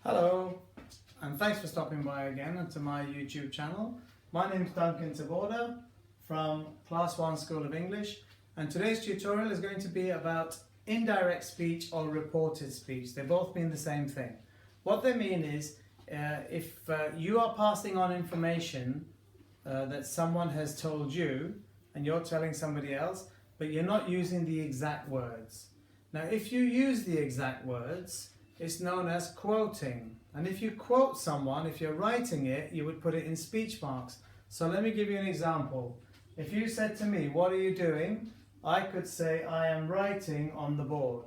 Hello, and thanks for stopping by again to my YouTube channel. My name is Duncan Taborda from Class 1 School of English, and today's tutorial is going to be about indirect speech or reported speech. They both mean the same thing. What they mean is if you are passing on information that someone has told you and you're telling somebody else, but you're not using the exact words. Now, if you use the exact words, it's known as quoting. And if you quote someone, if you're writing it, you would put it in speech marks. So let me give you an example. If you said to me, "What are you doing?" I could say, "I am writing on the board."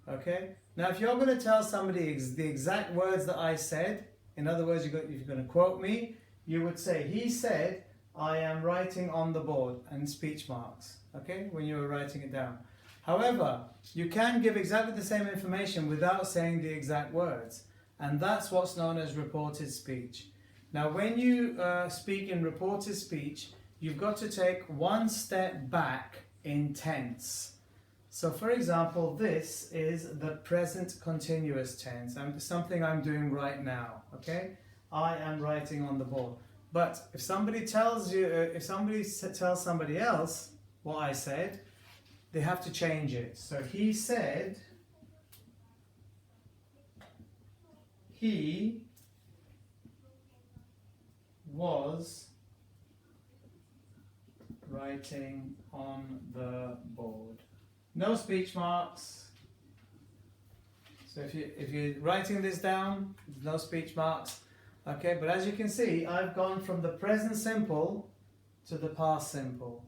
Okay? Now, if you're going to tell somebody the exact words that I said, in other words, if you're going to quote me, you would say, "He said, I am writing on the board," and speech marks, okay, when you were writing it down. However, you can give exactly the same information without saying the exact words, and that's what's known as reported speech. Now, when you speak in reported speech, you've got to take one step back in tense. So, for example, this is the present continuous tense, something I'm doing right now, okay? I am writing on the board. But if somebody tells you, tells somebody else what I said, they have to change it. So he said he was writing on the board. No speech marks. So if you're writing this down, no speech marks. Okay, but as you can see, I've gone from the present simple to the past simple.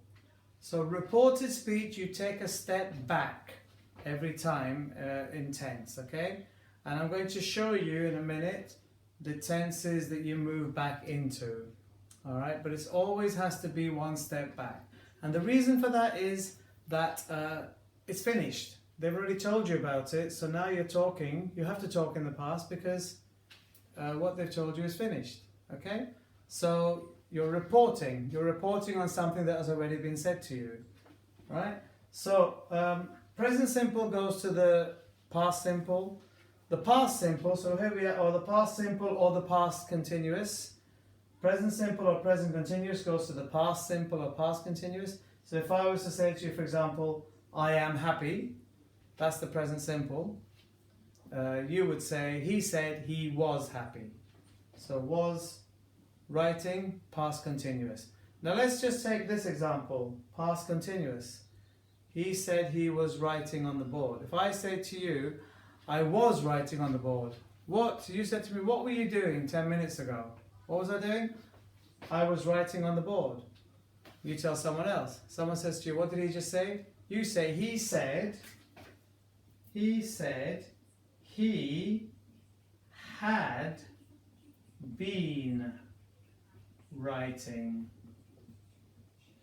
So reported speech, you take a step back every time in tense, okay? And I'm going to show you in a minute the tenses that you move back into, all right? But it always has to be one step back. And the reason for that is that it's finished. They've already told you about it, so now you're talking. You have to talk in the past because what they've told you is finished, okay? So you're reporting on something that has already been said to you, right? So present simple goes to the past simple. The past simple, so here we are, or the past simple or the past continuous. Present simple or present continuous goes to the past simple or past continuous. So if I was to say to you, for example, "I am happy," that's the present simple. You would say, "He said he was happy." So was, writing, past continuous. Now let's just take this example, past continuous. He said he was writing on the board. If I say to you, "I was writing on the board," what? You said to me, "What were you doing 10 minutes ago?" What was I doing? I was writing on the board. You tell someone else. Someone says to you, "What did he just say?" You say, he said he had been writing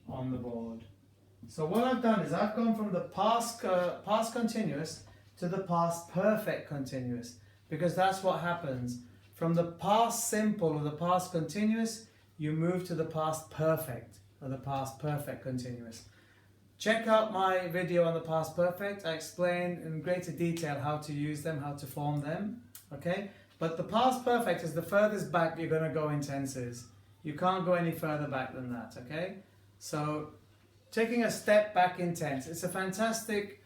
on the board. So what I've done is I've gone from the past continuous to the past perfect continuous, because that's what happens. From the past simple or the past continuous, you move to the past perfect or the past perfect continuous. Check out my video on the past perfect. I explain in greater detail how to use them, how to form them, okay? But the past perfect is the furthest back you're going to go in tenses. You can't go any further back than that, okay? So taking a step back in tense, it's a fantastic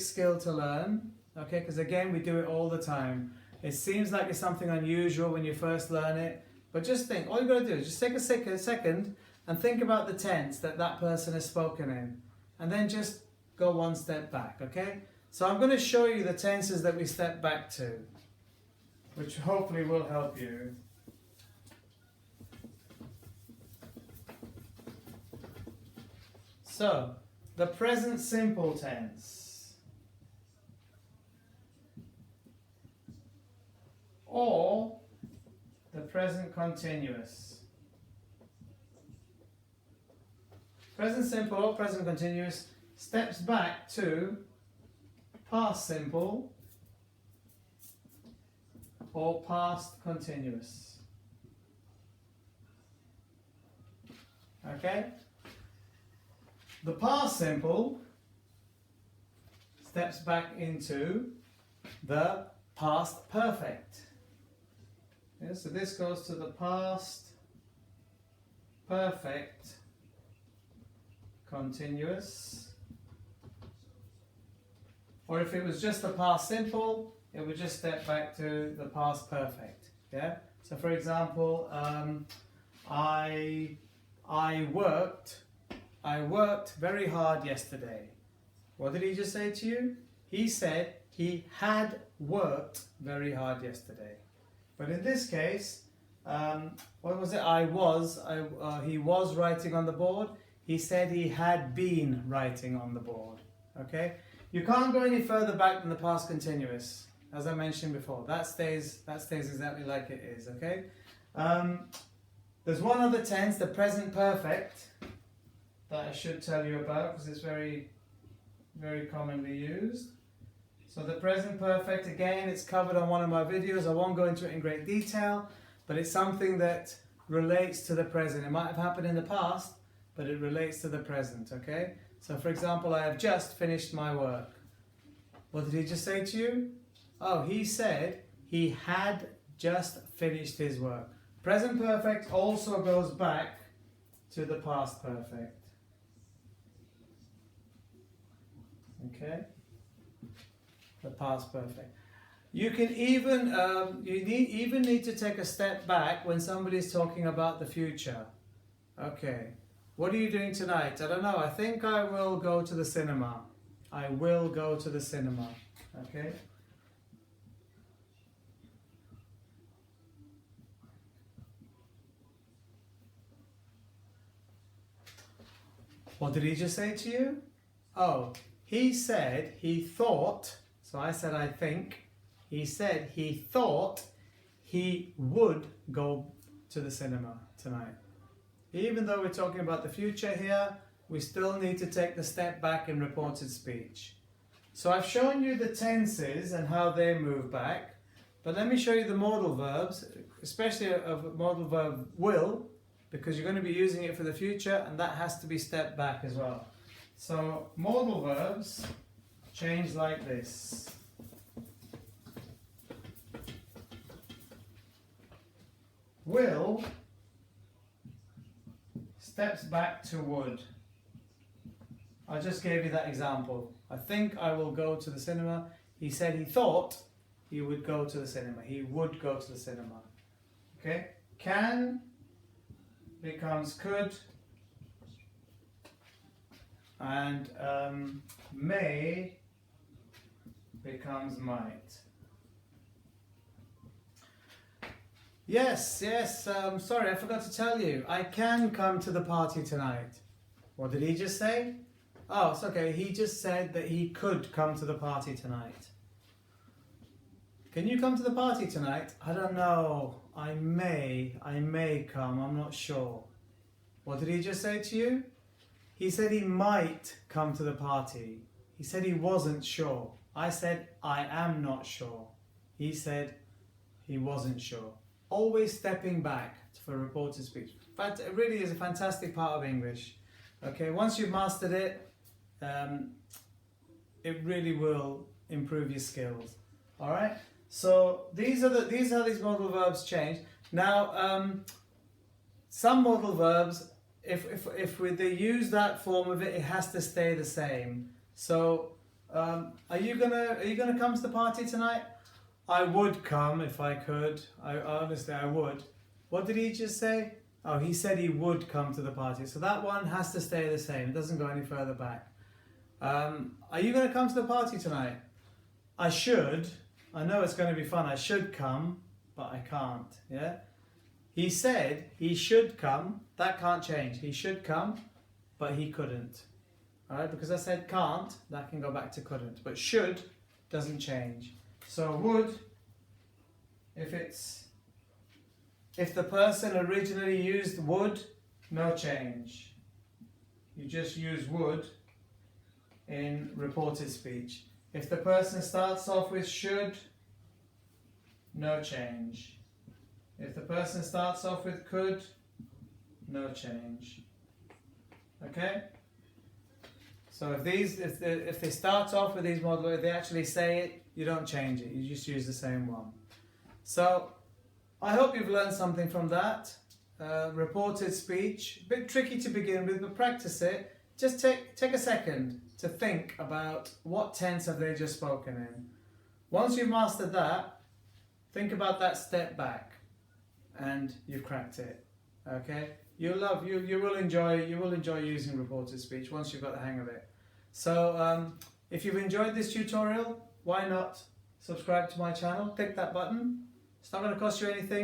skill to learn, okay? Because again, we do it all the time. It seems like it's something unusual when you first learn it, but just think, all you've got to do is just take a second and think about the tense that that person has spoken in, and then just go one step back, okay? So I'm going to show you the tenses that we step back to, which hopefully will help you. So, the present simple tense, or the present continuous. Present simple or present continuous steps back to past simple or past continuous. Okay? The past simple steps back into the past perfect. Yeah, so this goes to the past perfect continuous. Or if it was just the past simple, it would just step back to the past perfect. Yeah. So for example, I worked very hard yesterday. What did he just say to you? He said he had worked very hard yesterday. But in this case, what was it? He was writing on the board. He said he had been writing on the board. Okay? You can't go any further back than the past continuous, as I mentioned before. That stays exactly like it is. Okay? There's one other tense, the present perfect, that I should tell you about because it's very, very commonly used. So the present perfect, again, it's covered on one of my videos. I won't go into it in great detail, but it's something that relates to the present. It might have happened in the past, but it relates to the present, okay? So for example, I have just finished my work. What did he just say to you? Oh, he said he had just finished his work. Present perfect also goes back to the past perfect. Okay? The past perfect. You can even even need to take a step back when somebody's talking about the future. Okay, what are you doing tonight? I don't know. I think I will go to the cinema. I will go to the cinema. Okay. What did he just say to you? Oh, he said he thought. So I said, I think. He said he thought he would go to the cinema tonight. Even though we're talking about the future here, we still need to take the step back in reported speech. So I've shown you the tenses and how they move back, but let me show you the modal verbs, especially of modal verb will, because you're going to be using it for the future and that has to be stepped back as well. So modal verbs change like this. Will steps back to would. I just gave you that example. I think I will go to the cinema. He said he thought he would go to the cinema. He would go to the cinema. Okay? Can becomes could. And may becomes might. Yes, sorry, I forgot to tell you. I can come to the party tonight. What did he just say? Oh, it's okay. He just said that he could come to the party tonight. Can you come to the party tonight? I don't know. I may come. I'm not sure. What did he just say to you? He said he might come to the party. He said he wasn't sure. I said I am not sure. He said he wasn't sure. Always stepping back for reported speech. But it really is a fantastic part of English. Okay, once you've mastered it, it really will improve your skills. All right. So these are these modal verbs change. Now, some modal verbs, if they use that form of it, it has to stay the same. So, are you gonna come to the party tonight? I would come if I could. Honestly, I would. What did he just say? Oh, he said he would come to the party. So that one has to stay the same. It doesn't go any further back. Are you going to come to the party tonight? I should. I know it's going to be fun. I should come, but I can't. Yeah. He said he should come. That can't change. He should come, but he couldn't. All right, because I said can't, that can go back to couldn't. But should doesn't change. So would, if the person originally used would, no change. You just use would in reported speech. If the person starts off with should, no change. If the person starts off with could, no change. Okay? So if they start off with these models, if they actually say it, you don't change it. You just use the same one. So I hope you've learned something from that. Reported speech, a bit tricky to begin with, but practice it. Just take a second to think about what tense have they just spoken in. Once you've mastered that, think about that step back, and you've cracked it. Okay, you will enjoy using reported speech once you've got the hang of it. So if you've enjoyed this tutorial, why not subscribe to my channel? Click that button. It's not going to cost you anything.